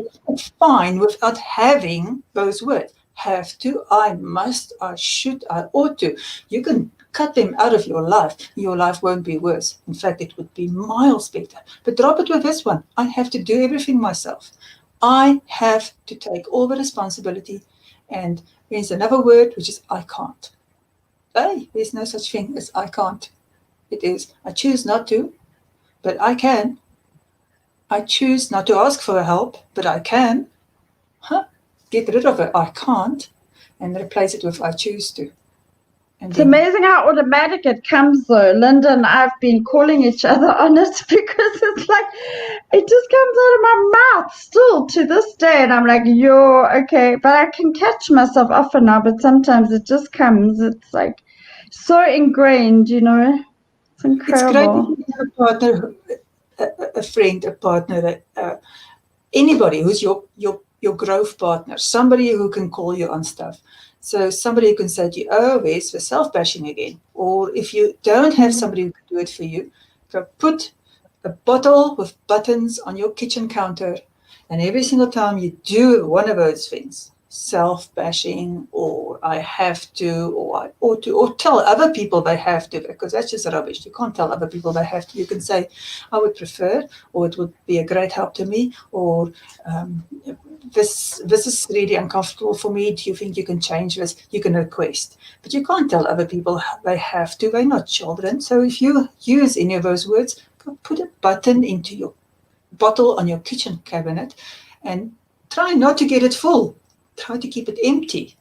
fine without having those words. Have to, I must, I should, I ought to. You can cut them out of your life. Your life won't be worse. In fact, it would be miles better. But drop it with this one. I have to do everything myself. I have to take all the responsibility. And there's another word, which is I can't. Hey, there's no such thing as I can't. It is I choose not to, but I can. I choose not to ask for help, but I can. Get rid of it, I can't, and replace it with I choose to. And It's then amazing how automatic it comes, though. Linda and I have been calling each other on it because it's like, it just comes out of my mouth still to this day. And I'm like, yo, okay. But I can catch myself often now, but sometimes it just comes. It's like so ingrained, you know. It's it's great if incredible. you have a partner, a friend, a partner, anybody who's your growth partner, somebody who can call you on stuff. So somebody who can say to you, oh, where's the self-bashing again? Or if you don't have somebody who can do it for you, go put a bottle with buttons on your kitchen counter, and every single time you do one of those things, self-bashing, or I have to, or I ought to, or tell other people they have to, because that's just rubbish. You can't tell other people they have to. You can say, I would prefer, or it would be a great help to me, or um, this is really uncomfortable for me. Do you think you can change this? You can request. But you can't tell other people they have to. They're not children. So if you use any of those words, put a button into your bottle on your kitchen cabinet and try not to get it full. Try to keep it empty.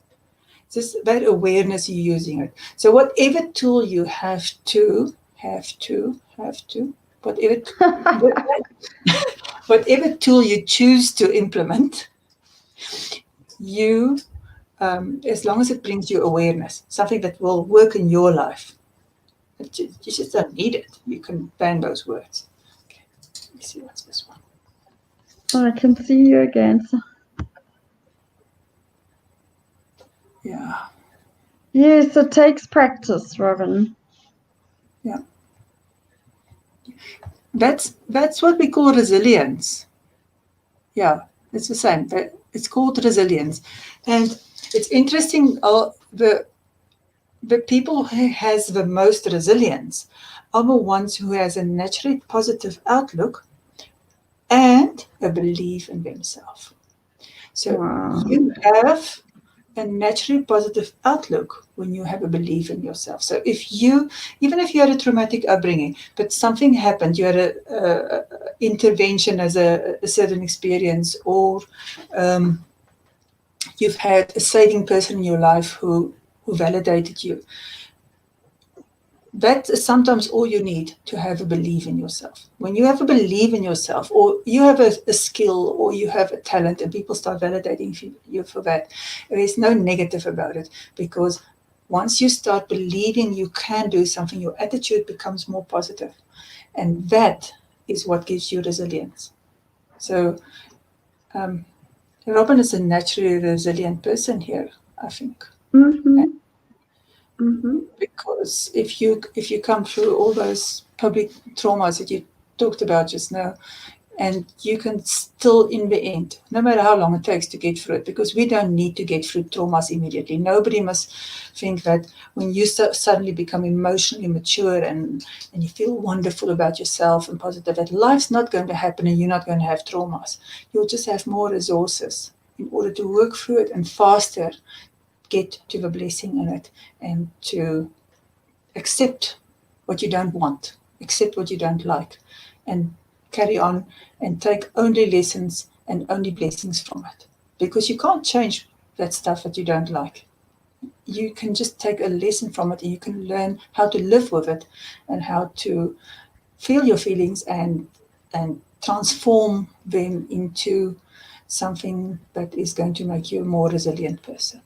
Just that awareness you're using it. So whatever tool you have to, whatever, whatever tool you choose to implement, you, as long as it brings you awareness, something that will work in your life, you just don't need it. You can ban those words. Okay, let me see what's this one. Oh, I can see you again. Yeah. Yes, it takes practice, Robin. Yeah. That's what we call resilience. Yeah, it's the same. It's called resilience, and it's interesting. The people who has the most resilience are the ones who has a naturally positive outlook and a belief in themselves. So Wow. you have a naturally positive outlook when you have a belief in yourself. So even if you had a traumatic upbringing, but something happened, you had a intervention as a certain experience, or you've had a saving person in your life who validated you. That is sometimes all you need to have a belief in yourself. When you have a belief in yourself, or you have a skill, or you have a talent, and people start validating you for that, there is no negative about it, because once you start believing you can do something, your attitude becomes more positive. And that is what gives you resilience. So, Robin is a naturally resilient person here, I think. Mm-hmm. Mm-hmm. Because if you come through all those public traumas that you talked about just now, And you can still, in the end, no matter how long it takes to get through it, because we don't need to get through traumas immediately. Nobody must think that when you suddenly become emotionally mature and you feel wonderful about yourself and positive, that life's not going to happen and you're not going to have traumas. You'll just have more resources in order to work through it and faster get to the blessing in it, and to accept what you don't want, accept what you don't like, and carry on and take only lessons and only blessings from it. Because you can't change that stuff that you don't like. You can just take a lesson from it, and you can learn how to live with it and how to feel your feelings and transform them into something that is going to make you a more resilient person.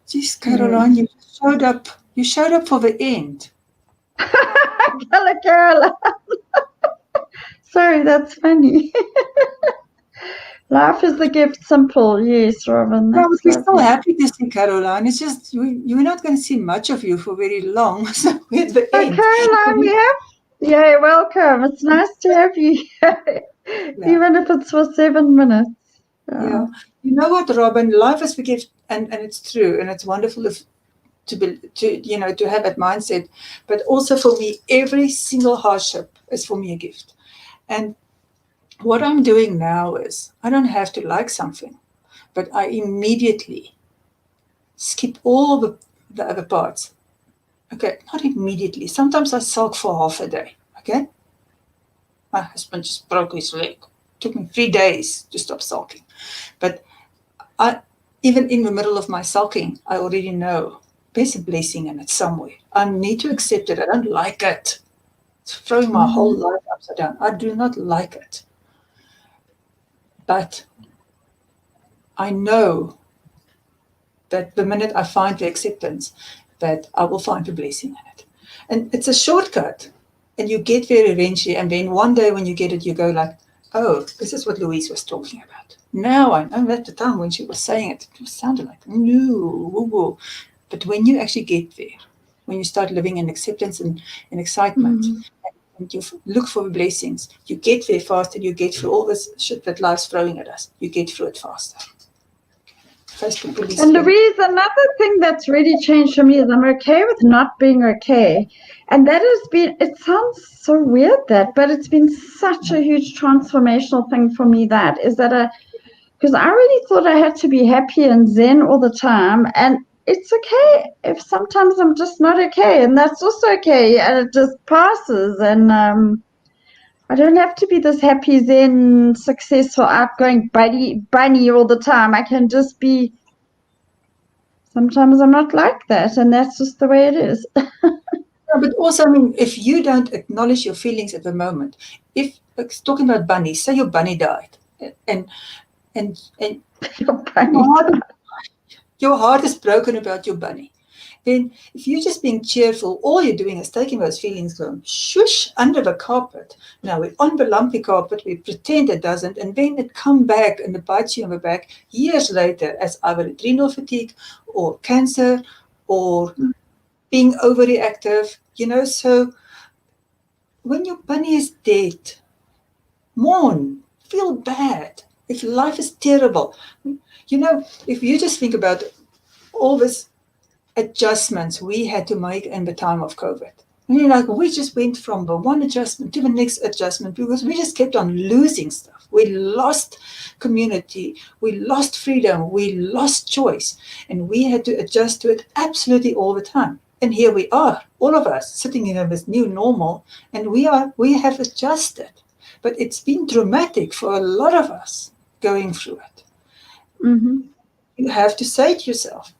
Jeez, Caroline, you showed up. You showed up for the end. Caroline. Sorry, that's funny. Life is the gift simple. Yes, Robin. No, That's we're so lovely. happy to see Caroline. It's just we're not going to see much of you for very long. So we're at the Oh, end. Caroline, we have. Yeah, welcome. It's nice to have you here, Yeah, even if it's for 7 minutes. yeah. You know what, Robin? Life is a gift, and it's true, and it's wonderful to have that mindset. But also for me, every single hardship is for me a gift. And what I'm doing now is I don't have to like something, but I immediately skip all the other parts. Okay, not immediately. Sometimes I sulk for half a day. Okay, my husband just broke his leg. It took me 3 days to stop sulking. But I, even in the middle of my sulking, I already know there's a blessing in it somewhere. I need to accept it. I don't like it. It's throwing my whole life upside down. I do not like it. But I know that the minute I find the acceptance, that I will find the blessing in it. And it's a shortcut. And you get there eventually. And then one day when you get it, you go like, oh, this is what Louise was talking about. Now I know. At the time when she was saying it, it sounded like, no, woo, woo. But when you actually get there, when you start living in acceptance and excitement, and you look for the blessings, you get there faster. You get through all this shit that life's throwing at us. You get through it faster. And Louise, another thing that's really changed for me is I'm okay with not being okay. And that has been, it sounds so weird but it's been such a huge transformational thing for me because I really thought I had to be happy and zen all the time. And it's okay if sometimes I'm just not okay. And that's also okay. And it just passes. And I don't have to be this happy, zen, successful, outgoing bunny all the time. I can just be. Sometimes I'm not like that, and that's just the way it is. But also, I mean, if you don't acknowledge your feelings at the moment, if talking about bunnies, say your bunny died, and your heart is broken about your bunny, then if you're just being cheerful, all you're doing is taking those feelings, going shush under the carpet. Now we're on the lumpy carpet, we pretend it doesn't, and then it come back and it bites you on the back years later as either adrenal fatigue or cancer or being overreactive, so when your bunny is dead, mourn, feel bad. If life is terrible, if you just think about all these adjustments we had to make in the time of COVID. And we just went from the one adjustment to the next adjustment because we just kept on losing stuff. We lost community, we lost freedom, we lost choice, and we had to adjust to it absolutely all the time. And here we are, all of us, sitting in this new normal, and we have adjusted. But it's been dramatic for a lot of us going through it. You have to say to yourself,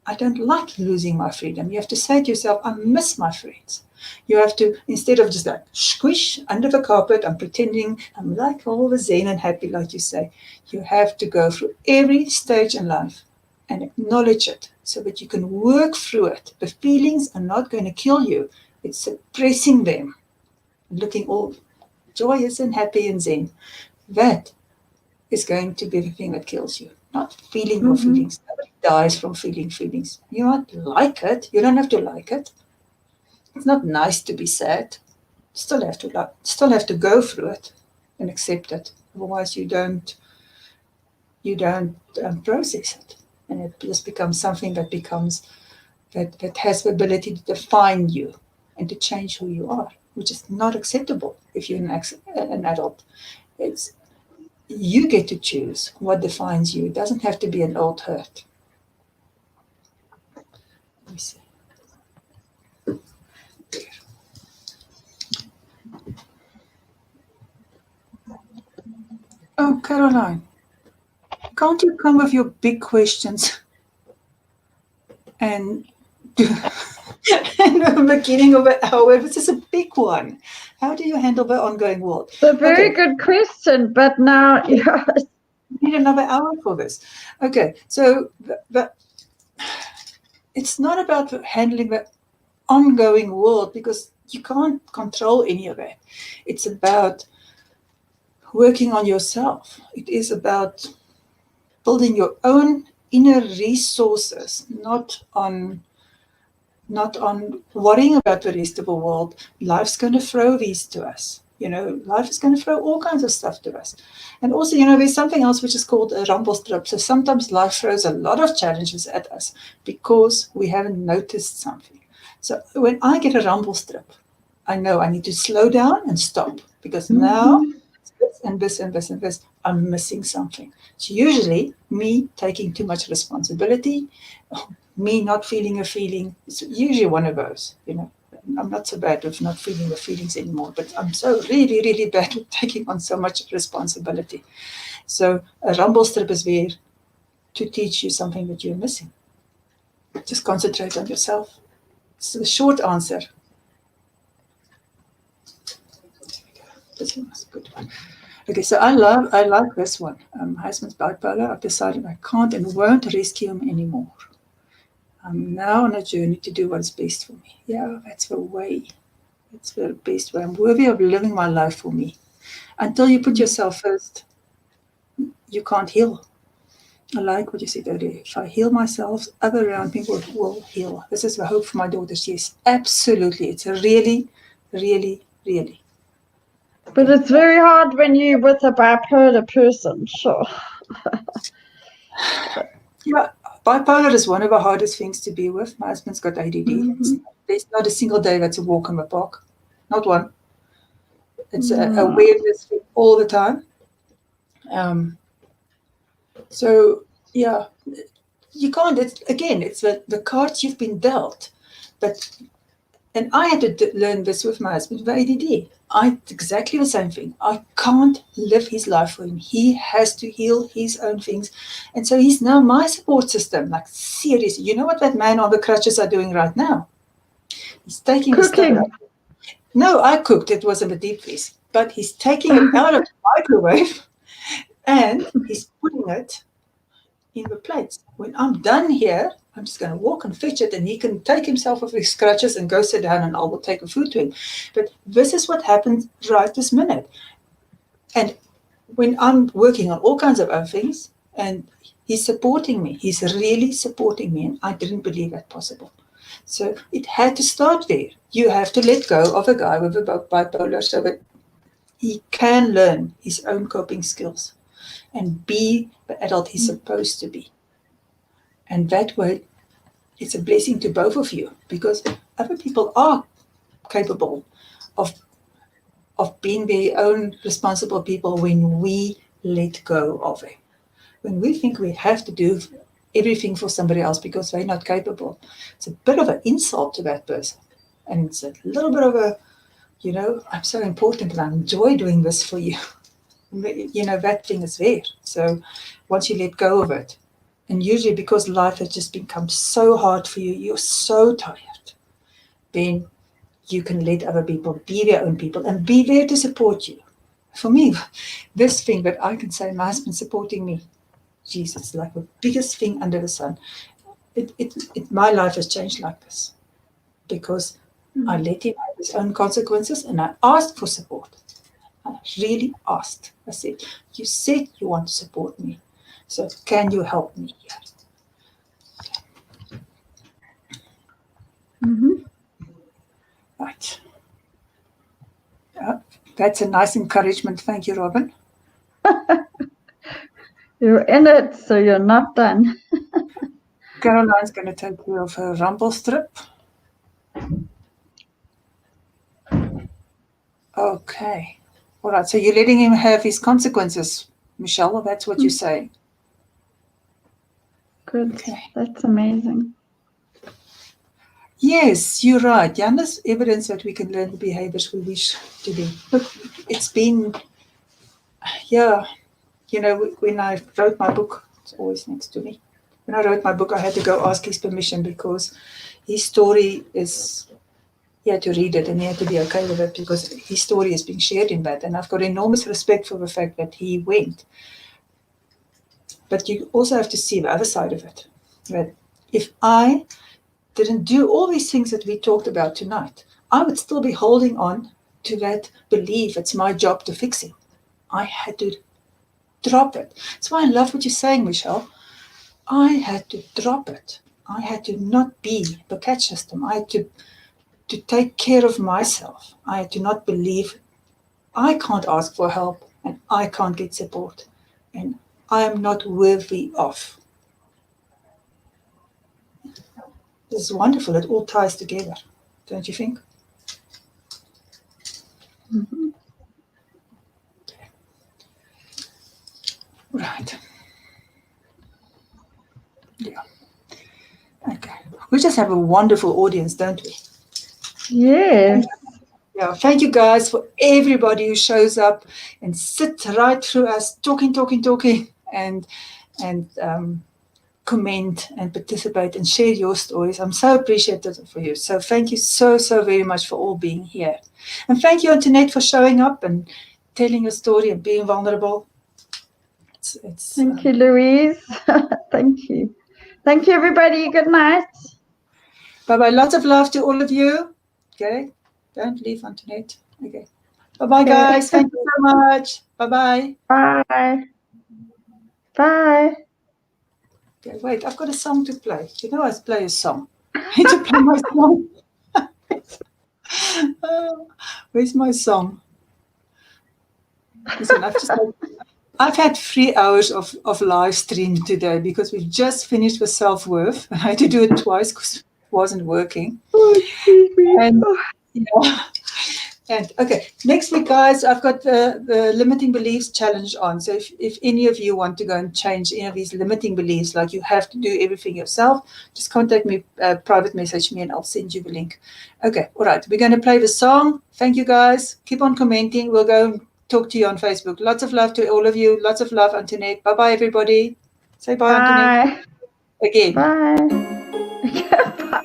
I don't like losing my freedom. You have to say to yourself, I miss my friends. You have to, instead of just like squish under the carpet, I'm pretending I'm like all the zen and happy, like you say, you have to go through every stage in life and acknowledge it so that you can work through it. The feelings are not going to kill you. It's suppressing them, looking all joyous and happy and zen. That is going to be the thing that kills you, not feeling your feelings. Nobody dies from feeling feelings. You might like it. You don't have to like it. It's not nice to be sad. Still have to go through it and accept it. Otherwise, you don't process it, and it just becomes something that has the ability to define you and to change who you are, which is not acceptable if you're an adult. It's you get to choose what defines you. It doesn't have to be an old hurt. Let me see. Oh, Caroline, can't you come with your big questions and do and the beginning of an hour? This is a big one. How do you handle the ongoing world? It's a very good question, but now we need another hour for this. Okay, so it's not about handling the ongoing world because you can't control any of it. It's about working on yourself. It is about building your own inner resources, not on worrying about the rest of the world. Life's going to throw these to us. Life is going to throw all kinds of stuff to us. And also, there's something else which is called a rumble strip. So sometimes life throws a lot of challenges at us because we haven't noticed something. So when I get a rumble strip, I know I need to slow down and stop because now this and this and this and this, I'm missing something. It's usually me taking too much responsibility, me not feeling a feeling. It's usually one of those. I'm not so bad with not feeling the feelings anymore, but I'm so really, really bad with taking on so much responsibility. So a rumble strip is there to teach you something that you're missing. Just concentrate on yourself. It's the short answer. This one was a good one. Okay, so I like this one. My husband's bipolar. I've decided I can't and won't rescue him anymore. I'm now on a journey to do what's best for me. Yeah, that's the way. That's the best way. I'm worthy of living my life for me. Until you put yourself first, you can't heal. I like what you said earlier. If I heal myself, other around me will heal. This is the hope for my daughters. Yes, absolutely. It's a really, really, really. But it's very hard when you're with a bipolar person, sure. Yeah, bipolar is one of the hardest things to be with. My husband's got ADD. There's not a single day that's a walk in the park. Not one. It's a awareness thing all the time. So, yeah, you can't. It's the cards you've been dealt. And I had to learn this with my husband with ADD. Exactly the same thing. I can't live his life for him. He has to heal his own things. And so he's now my support system. Like, seriously, you know what that man on the crutches are doing right now? He's taking the stuff out. No, I cooked. It was in the deep freeze. But he's taking it out of the microwave and he's putting it in the plates. When I'm done here, I'm just going to walk and fetch it, and he can take himself off his crutches and go sit down, and I will take the food to him. But this is what happens right this minute. And when I'm working on all kinds of other things, and he's supporting me, he's really supporting me, and I didn't believe that possible. So it had to start there. You have to let go of a guy with a bipolar so that he can learn his own coping skills and be the adult he's supposed to be. And that way, it's a blessing to both of you because other people are capable of being their own responsible people when we let go of it. When we think we have to do everything for somebody else because they're not capable, it's a bit of an insult to that person. And it's a little bit of a, I'm so important and I enjoy doing this for you. That thing is there. So once you let go of it, and usually because life has just become so hard for you, you're so tired, then you can let other people be their own people and be there to support you. For me, this thing that I can say my husband supporting me, geez, it's like the biggest thing under the sun. My life has changed like this because I let him have his own consequences and I asked for support. I really asked. I said, you said you want to support me. So can you help me here? Right. That's a nice encouragement. Thank you, Robin. You're in it, so you're not done. Caroline's going to take care of her rumble strip. Okay. All right. So you're letting him have his consequences, Michelle. That's what you're saying. Good. Okay. That's amazing. Yes, you're right. Yeah, there's evidence that we can learn the behaviors we wish to do. Look, it's been, yeah, you know, when I wrote my book, it's always next to me. When I wrote my book, I had to go ask his permission because his story is, he had to read it and he had to be okay with it because his story is being shared in that. And I've got enormous respect for the fact that he went. But you also have to see the other side of it. That if I didn't do all these things that we talked about tonight, I would still be holding on to that belief it's my job to fix him. I had to drop it. That's why I love what you're saying, Michelle. I had to drop it. I had to not be the catch system. I had to take care of myself. I had to not believe I can't ask for help and I can't get support and I am not worthy of. This is wonderful. It all ties together, don't you think? Mm-hmm. Right. Yeah. Okay. We just have a wonderful audience, don't we? Yes. Yeah. Thank you guys for everybody who shows up and sit right through us talking, and comment and participate and share your stories. I'm so appreciative for you. So thank you so very much for all being here. And thank you, Antoinette, for showing up and telling your story and being vulnerable. Thank you, Louise. Thank you. Thank you, everybody. Good night. Bye-bye. Lots of love to all of you. Okay. Don't leave, Antoinette. Okay. Bye-bye, guys. Thank you so much. Bye-bye. Bye. Bye. Okay, wait. I've got a song to play. You know I play a song. I need to play my song. Where's my song? Listen, I've had 3 hours of live stream today because we've just finished with self-worth. I had to do it twice because it wasn't working. And, and okay, next week, guys, I've got the limiting beliefs challenge on. So if any of you want to go and change any of these limiting beliefs, like you have to do everything yourself, just contact me, private message me, and I'll send you the link. Okay, all right, we're going to play the song. Thank you, guys. Keep on commenting. We'll go and talk to you on Facebook. Lots of love to all of you. Lots of love, Antoinette. Bye-bye, everybody. Say bye, Antoinette. Again. Bye. Bye.